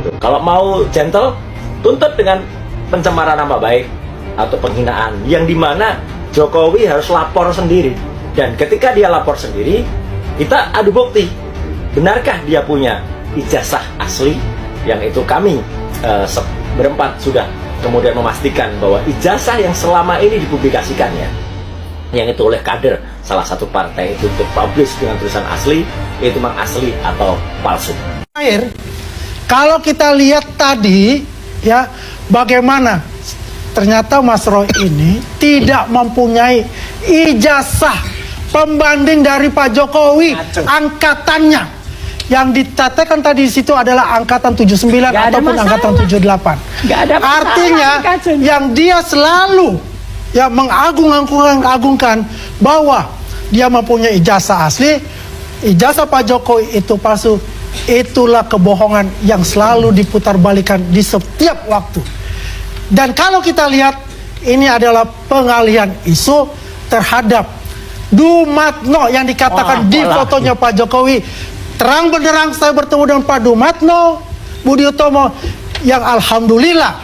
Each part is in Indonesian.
gitu. Kalau mau gentle, tuntut dengan pencemaran nama baik atau penghinaan, yang dimana Jokowi harus lapor sendiri. Dan ketika dia lapor sendiri, kita adu bukti, benarkah dia punya ijazah asli, yang itu kami berempat sudah kemudian memastikan bahwa ijazah yang selama ini dipublikasikannya, yang itu oleh kader salah satu partai itu terpublish dengan tulisan asli, itu memang asli atau palsu. Kalau kita lihat tadi ya, bagaimana ternyata Mas Roy ini tidak mempunyai ijazah pembanding dari Pak Jokowi. Angkatannya yang dikatakan tadi di situ adalah angkatan 79 ataupun angkatan 78. Artinya yang dia selalu ya mengagung-agungkan bahwa dia mempunyai ijazah asli, ijazah Pak Jokowi itu palsu. Itulah kebohongan yang selalu diputarbalikkan di setiap waktu. Dan kalau kita lihat, ini adalah pengalihan isu terhadap Dumatno yang dikatakan di fotonya Pak Jokowi. Terang benderang saya bertemu dengan Pak Dumatno Budi Utomo, yang alhamdulillah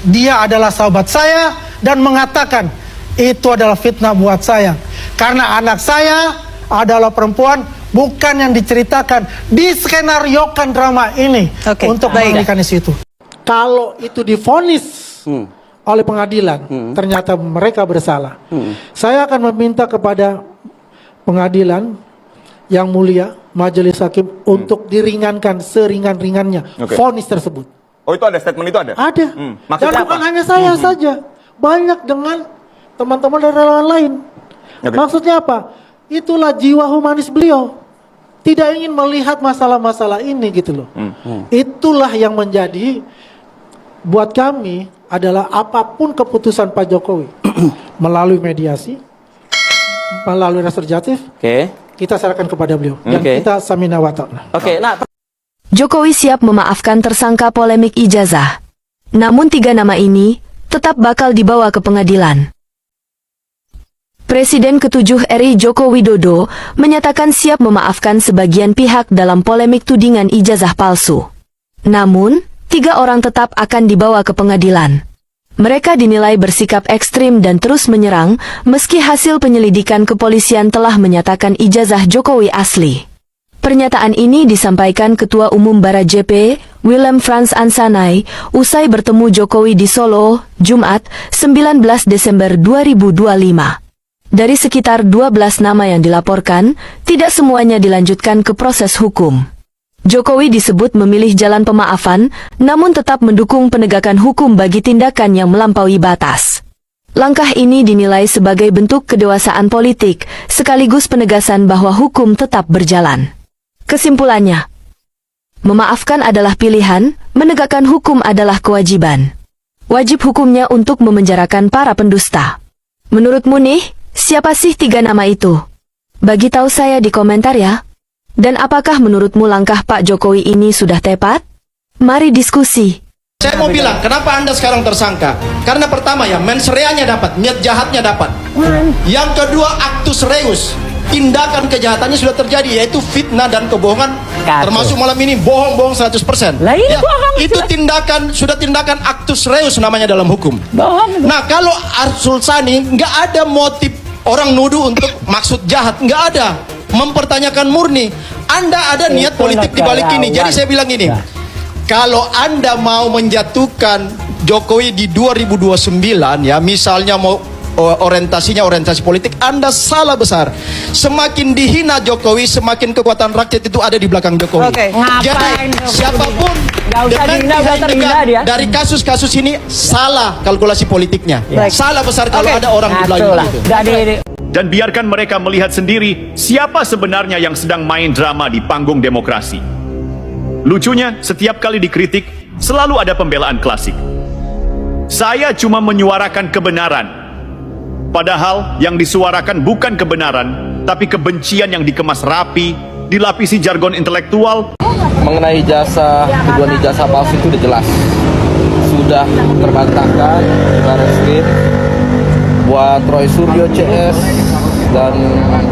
dia adalah sahabat saya dan mengatakan itu adalah fitnah buat saya. Karena anak saya adalah perempuan, bukan yang diceritakan, diskenariokan drama ini untuk mengalihkan isu itu. Kalau itu divonis oleh pengadilan, ternyata mereka bersalah, saya akan meminta kepada pengadilan yang mulia, majelis hakim, untuk diringankan seringan-ringannya vonis tersebut. Oh, itu ada statement itu ada? Ada. Dan bukan hanya saya saja, banyak dengan teman-teman dari relawan lain. Maksudnya apa? Itulah jiwa humanis beliau. Tidak ingin melihat masalah-masalah ini gitu loh. Itulah yang menjadi buat kami adalah apapun keputusan Pak Jokowi melalui mediasi, melalui restoratif, kita serahkan kepada beliau. Dan kita samina wa ta'na. Jokowi siap memaafkan tersangka polemik ijazah. Namun 3 nama ini tetap bakal dibawa ke pengadilan. Presiden ke-7 RI Joko Widodo menyatakan siap memaafkan sebagian pihak dalam polemik tudingan ijazah palsu. Namun, 3 orang tetap akan dibawa ke pengadilan. Mereka dinilai bersikap ekstrim dan terus menyerang, meski hasil penyelidikan kepolisian telah menyatakan ijazah Jokowi asli. Pernyataan ini disampaikan Ketua Umum Bara JP, Willem Frans Ansanai, usai bertemu Jokowi di Solo, Jumat, 19 Desember 2025. Dari sekitar 12 nama yang dilaporkan, tidak semuanya dilanjutkan ke proses hukum. Jokowi disebut memilih jalan pemaafan, namun tetap mendukung penegakan hukum bagi tindakan yang melampaui batas. Langkah ini dinilai sebagai bentuk kedewasaan politik, sekaligus penegasan bahwa hukum tetap berjalan. Kesimpulannya, memaafkan adalah pilihan, menegakkan hukum adalah kewajiban. Wajib hukumnya untuk memenjarakan para pendusta. Menurutmu nih, siapa sih 3 nama itu? Bagi tahu saya di komentar ya. Dan apakah menurutmu langkah Pak Jokowi ini sudah tepat? Mari diskusi. Saya mau bilang, kenapa Anda sekarang tersangka? Karena pertama ya, mens reanya dapat, niat jahatnya dapat. Yang kedua, actus reus. Tindakan kejahatannya sudah terjadi, yaitu fitnah dan kebohongan. Termasuk malam ini bohong-bohong 100%. Ya, itu tindakan, sudah tindakan actus reus namanya dalam hukum. Nah, kalau Arsul Sani nggak ada motif orang nuduh untuk maksud jahat, nggak ada. Mempertanyakan murni, Anda ada niat politik di balik ini. Jadi saya bilang gini, kalau Anda mau menjatuhkan Jokowi di 2029 ya, misalnya mau orientasinya orientasi politik, Anda salah besar. Semakin dihina Jokowi, semakin kekuatan rakyat itu ada di belakang Jokowi. Jadi siapapun dari kasus-kasus ini salah kalkulasi politiknya. Salah besar kalau ada orang di belakang itu. Dan biarkan mereka melihat sendiri siapa sebenarnya yang sedang main drama di panggung demokrasi. Lucunya, setiap kali dikritik, selalu ada pembelaan klasik. Saya cuma menyuarakan kebenaran. Padahal yang disuarakan bukan kebenaran, tapi kebencian yang dikemas rapi, dilapisi jargon intelektual. Mengenai kedua ijazah palsu itu udah jelas. Sudah terbantahkan di Barreskrim. Buat Roy Suryo CS dan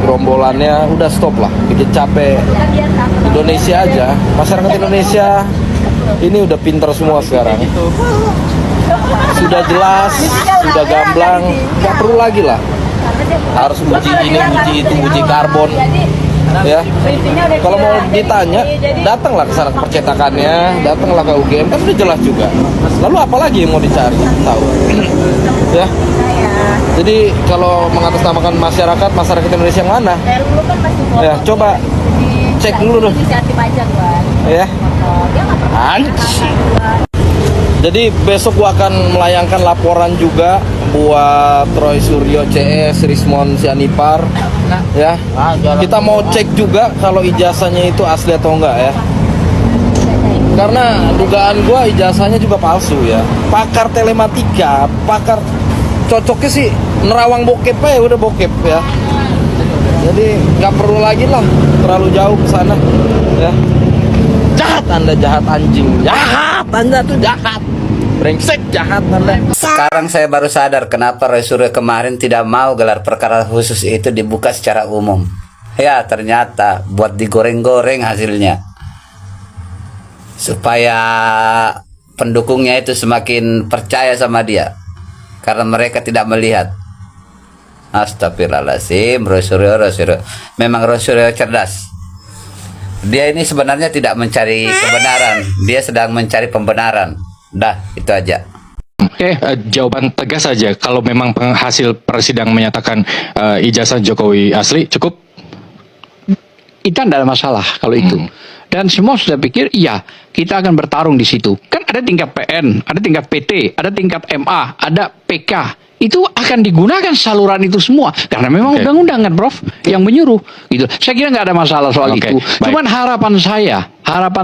gerombolannya udah stop lah, bikin capek Indonesia aja, masyarakat Indonesia Ini udah pinter semua sekarang. Sudah jelas, sudah gamblang, nggak perlu lagi lah. Harus uji ini, uji itu, uji karbon. Ya, kalau mau ditanya, datanglah ke sana ke percetakannya, datanglah ke UGM, kan udah jelas juga. Lalu apa lagi yang mau dicari? Tahu? Ya. Jadi kalau mengatasnamakan masyarakat Indonesia yang mana? Ya, coba cek dulu dong. Ya. Anjing. Jadi besok gua akan melayangkan laporan juga buat Troy Suryo CS, Rismon Sianipar. Ya. Kita mau cek juga kalau ijazahnya itu asli atau enggak ya. Karena dugaan gua ijazahnya juga palsu ya. Pakar telematika, pakar cocoknya sih nerawang bokep aja, udah bokep ya. Jadi nggak perlu lagi lah terlalu jauh ke sana ya. Jahat Anda, jahat anjing, jahat Anda tuh jahat, brengsek, jahat Anda. Sekarang saya baru sadar kenapa Roy Suryo kemarin tidak mau gelar perkara khusus itu dibuka secara umum. Ya ternyata buat digoreng-goreng hasilnya, supaya pendukungnya itu semakin percaya sama dia karena mereka tidak melihat. Astagfirullahaladzim, Roy Suryo. Memang Roy Suryo cerdas. Dia ini sebenarnya tidak mencari kebenaran, dia sedang mencari pembenaran. Dah, itu aja. Oke, jawaban tegas saja. Kalau memang hasil persidangan menyatakan ijazah Jokowi asli, cukup? Itu tidak ada masalah kalau itu. Dan semua sudah pikir, iya, kita akan bertarung di situ. Kan ada tingkat PN, ada tingkat PT, ada tingkat MA, ada PK. Itu akan digunakan saluran itu semua. Karena memang undang-undang kan, Prof, yang menyuruh. Gitu. Saya kira nggak ada masalah soal itu. Cuman harapan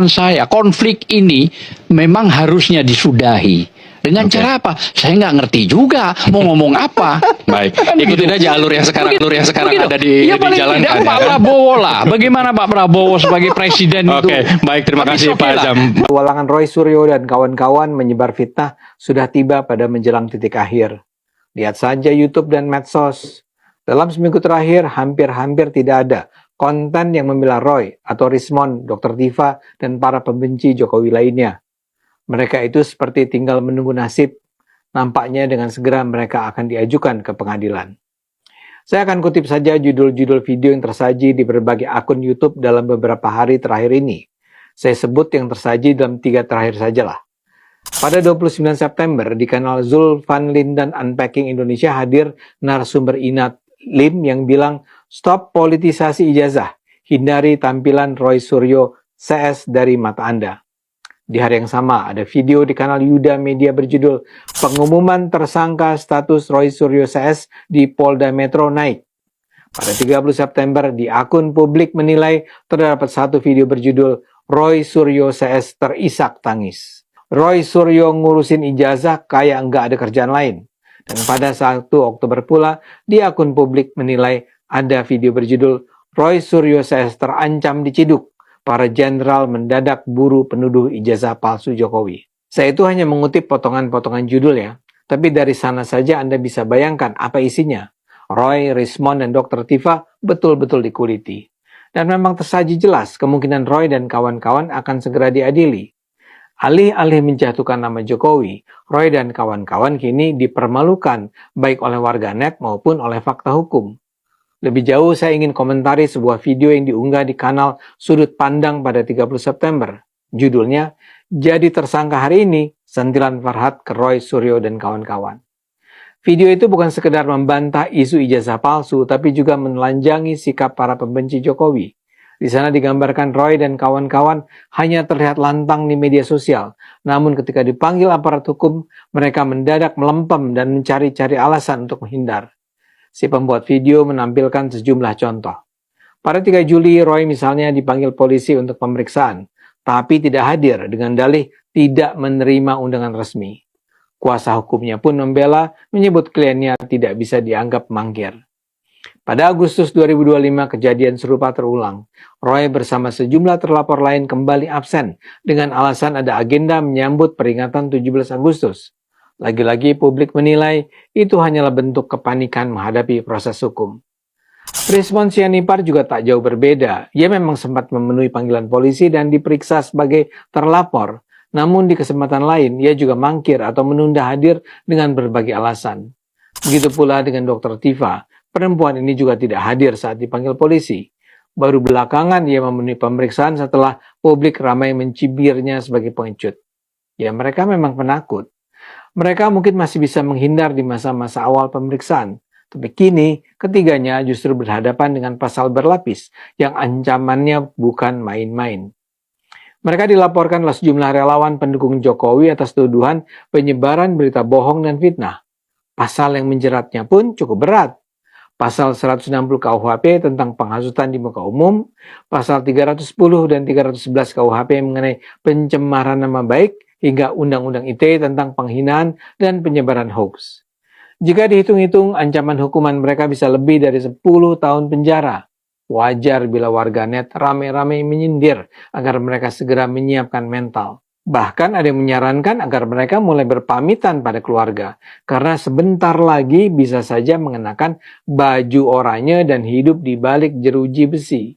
saya, konflik ini memang harusnya disudahi. Dengan cara apa? Saya nggak ngerti juga mau ngomong apa. Baik, ikutin aja alur yang sekarang ada di jalan. Pak Prabowo lah. Bagaimana Pak Prabowo sebagai presiden itu? Oke, baik, terima kasih Pak Azam. Petualangan Roy Suryo dan kawan-kawan menyebar fitnah sudah tiba pada menjelang titik akhir. Lihat saja YouTube dan medsos. Dalam seminggu terakhir, hampir-hampir tidak ada konten yang membela Roy atau Rismon, Dr. Tifa, dan para pembenci Jokowi lainnya. Mereka itu seperti tinggal menunggu nasib. Nampaknya dengan segera mereka akan diajukan ke pengadilan. Saya akan kutip saja judul-judul video yang tersaji di berbagai akun YouTube dalam beberapa hari terakhir ini. Saya sebut yang tersaji dalam 3 terakhir sajalah. Pada 29 September di kanal Zulfan Lindan Unpacking Indonesia hadir narasumber Inat Lim yang bilang stop politisasi ijazah, hindari tampilan Roy Suryo CS dari mata Anda. Di hari yang sama ada video di kanal Yuda Media berjudul pengumuman tersangka status Roy Suryo CS di Polda Metro naik. Pada 30 September di akun publik menilai terdapat satu video berjudul Roy Suryo CS terisak tangis. Roy Suryo ngurusin ijazah kayak nggak ada kerjaan lain. Dan pada 1 Oktober pula, di akun publik menilai ada video berjudul Roy Suryo CS terancam diciduk. Para jenderal mendadak buru penuduh ijazah palsu Jokowi. Saya itu hanya mengutip potongan-potongan judul ya. Tapi dari sana saja Anda bisa bayangkan apa isinya. Roy, Rismon, dan Dr. Tifa betul-betul dikuliti. Dan memang tersaji jelas kemungkinan Roy dan kawan-kawan akan segera diadili. Alih-alih menjatuhkan nama Jokowi, Roy dan kawan-kawan kini dipermalukan baik oleh warganet maupun oleh fakta hukum. Lebih jauh saya ingin komentari sebuah video yang diunggah di kanal Sudut Pandang pada 30 September. Judulnya, Jadi Tersangka Hari Ini, Sentilan Farhad ke Roy Suryo dan kawan-kawan. Video itu bukan sekedar membantah isu ijazah palsu, tapi juga menelanjangi sikap para pembenci Jokowi. Di sana digambarkan Roy dan kawan-kawan hanya terlihat lantang di media sosial. Namun ketika dipanggil aparat hukum, mereka mendadak melempem dan mencari-cari alasan untuk menghindar. Si pembuat video menampilkan sejumlah contoh. Pada 3 Juli, Roy misalnya dipanggil polisi untuk pemeriksaan, tapi tidak hadir dengan dalih tidak menerima undangan resmi. Kuasa hukumnya pun membela, menyebut kliennya tidak bisa dianggap mangkir. Pada Agustus 2025 kejadian serupa terulang. Roy bersama sejumlah terlapor lain kembali absen dengan alasan ada agenda menyambut peringatan 17 Agustus. Lagi-lagi publik menilai itu hanyalah bentuk kepanikan menghadapi proses hukum. Rismon Sianipar juga tak jauh berbeda. Ia memang sempat memenuhi panggilan polisi dan diperiksa sebagai terlapor. Namun di kesempatan lain, ia juga mangkir atau menunda hadir dengan berbagai alasan. Begitu pula dengan Dr. Tifa, perempuan ini juga tidak hadir saat dipanggil polisi. Baru belakangan ia memenuhi pemeriksaan setelah publik ramai mencibirnya sebagai pengecut. Ya, mereka memang penakut. Mereka mungkin masih bisa menghindar di masa-masa awal pemeriksaan. Tapi kini, ketiganya justru berhadapan dengan pasal berlapis yang ancamannya bukan main-main. Mereka dilaporkan oleh sejumlah relawan pendukung Jokowi atas tuduhan penyebaran berita bohong dan fitnah. Pasal yang menjeratnya pun cukup berat. Pasal 160 KUHP tentang penghasutan di muka umum, pasal 310 dan 311 KUHP mengenai pencemaran nama baik, hingga Undang-Undang ITE tentang penghinaan dan penyebaran hoax. Jika dihitung-hitung, ancaman hukuman mereka bisa lebih dari 10 tahun penjara. Wajar bila warganet ramai-ramai menyindir agar mereka segera menyiapkan mental. Bahkan ada yang menyarankan agar mereka mulai berpamitan pada keluarga, karena sebentar lagi bisa saja mengenakan baju oranye dan hidup di balik jeruji besi.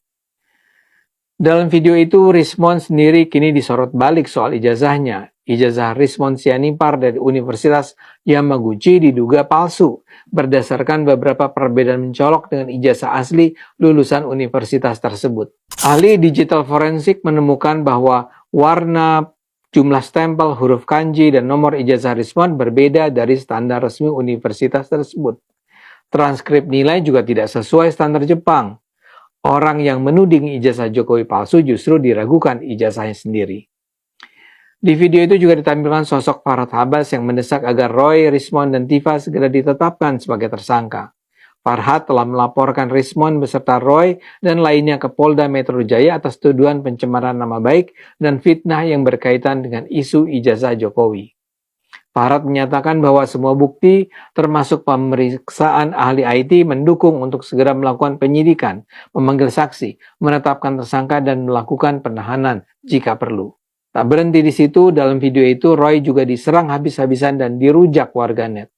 Dalam video itu, Rismond sendiri kini disorot balik soal ijazahnya. Ijazah Rismond Sianipar dari Universitas Yamaguchi diduga palsu, berdasarkan beberapa perbedaan mencolok dengan ijazah asli lulusan universitas tersebut. Ahli digital forensik menemukan bahwa warna, jumlah stempel, huruf kanji, dan nomor ijazah Rismond berbeda dari standar resmi universitas tersebut. Transkrip nilai juga tidak sesuai standar Jepang. Orang yang menuding ijazah Jokowi palsu justru diragukan ijazahnya sendiri. Di video itu juga ditampilkan sosok Farhad Habas yang mendesak agar Roy, Rismond, dan Tifa segera ditetapkan sebagai tersangka. Farhad telah melaporkan Rismond beserta Roy dan lainnya ke Polda Metro Jaya atas tuduhan pencemaran nama baik dan fitnah yang berkaitan dengan isu ijazah Jokowi. Farhad menyatakan bahwa semua bukti, termasuk pemeriksaan ahli IT, mendukung untuk segera melakukan penyidikan, memanggil saksi, menetapkan tersangka, dan melakukan penahanan jika perlu. Tak berhenti di situ, dalam video itu Roy juga diserang habis-habisan dan dirujak warganet.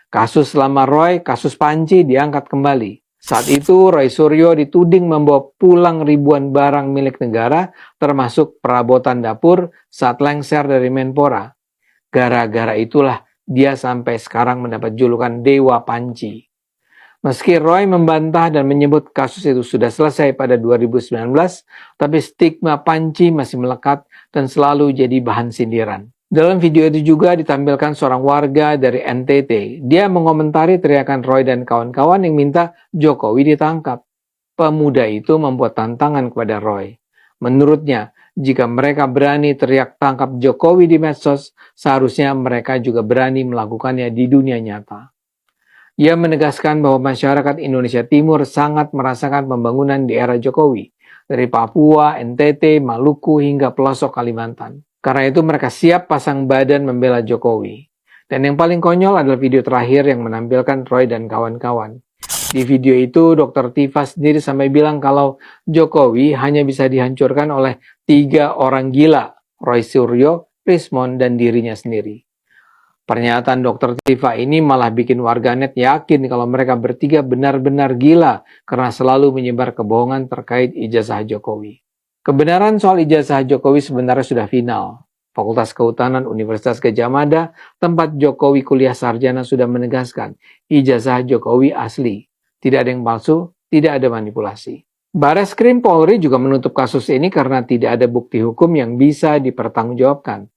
Kasus selama Roy, kasus Panji diangkat kembali. Saat itu, Roy Suryo dituding membawa pulang ribuan barang milik negara, termasuk perabotan dapur saat lengser dari Menpora. Gara-gara itulah dia sampai sekarang mendapat julukan Dewa Panci. Meski Roy membantah dan menyebut kasus itu sudah selesai pada 2019, tapi stigma Panci masih melekat dan selalu jadi bahan sindiran. Dalam video itu juga ditampilkan seorang warga dari NTT. Dia mengomentari teriakan Roy dan kawan-kawan yang minta Jokowi ditangkap. Pemuda itu membuat tantangan kepada Roy. Menurutnya, jika mereka berani teriak tangkap Jokowi di medsos, seharusnya mereka juga berani melakukannya di dunia nyata. Ia menegaskan bahwa masyarakat Indonesia Timur sangat merasakan pembangunan di era Jokowi, dari Papua, NTT, Maluku, hingga pelosok Kalimantan. Karena itu mereka siap pasang badan membela Jokowi. Dan yang paling konyol adalah video terakhir yang menampilkan Roy dan kawan-kawan. Di video itu, Dr. Tifa sendiri sampai bilang kalau Jokowi hanya bisa dihancurkan oleh 3 orang gila, Roy Suryo, Rismond, dan dirinya sendiri. Pernyataan Dr. Tifa ini malah bikin warganet yakin kalau mereka bertiga benar-benar gila karena selalu menyebar kebohongan terkait ijazah Jokowi. Kebenaran soal ijazah Jokowi sebenarnya sudah final. Fakultas Kehutanan Universitas Gadjah Mada, tempat Jokowi kuliah sarjana, sudah menegaskan ijazah Jokowi asli. Tidak ada yang palsu, tidak ada manipulasi. Bareskrim Polri juga menutup kasus ini karena tidak ada bukti hukum yang bisa dipertanggungjawabkan.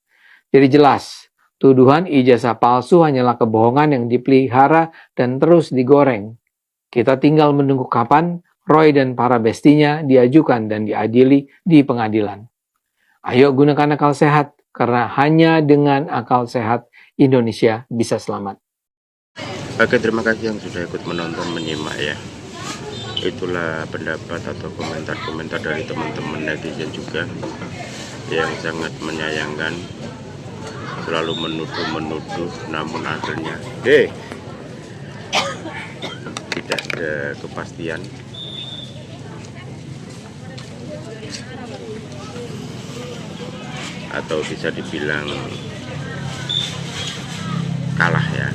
Jadi jelas, tuduhan ijazah palsu hanyalah kebohongan yang dipelihara dan terus digoreng. Kita tinggal menunggu kapan Roy dan para bestinya diajukan dan diadili di pengadilan. Ayo gunakan akal sehat, karena hanya dengan akal sehat Indonesia bisa selamat. Oke, terima kasih yang sudah ikut menonton, menyimak ya. Itulah pendapat atau komentar-komentar dari teman-teman netizen juga yang sangat menyayangkan, selalu menuduh, namun akhirnya tidak ada kepastian. Atau bisa dibilang kalah ya.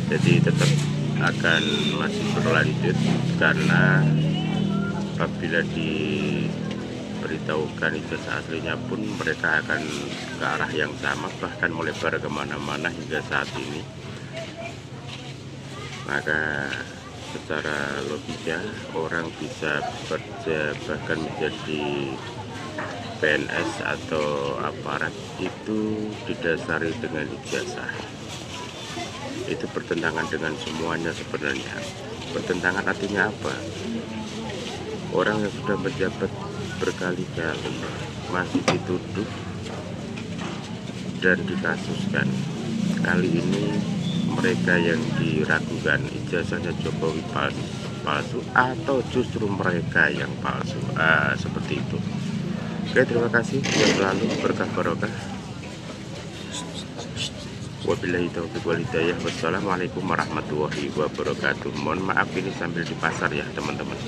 Jadi tetap akan masih berlanjut karena apabila diberitahukan ijazah aslinya pun mereka akan ke arah yang sama, bahkan melebar kemana-mana hingga saat ini. Maka secara logika orang bisa bekerja bahkan menjadi PNS atau aparat itu didasari dengan ijazah. Itu bertentangan dengan semuanya sebenarnya. Bertentangan artinya apa? Orang yang sudah menjabat berkali-kali masih dituduh dan dikasuskan. Kali ini mereka yang diragukan ijazahnya Jokowi palsu atau justru mereka yang palsu. Seperti itu. Oke, terima kasih. Yang selalu berkah barokah. Wabillahi taufiq wal hidayah. Wassalamualaikum warahmatullahi wabarakatuh. Mohon maaf ini sambil di pasar ya teman-teman.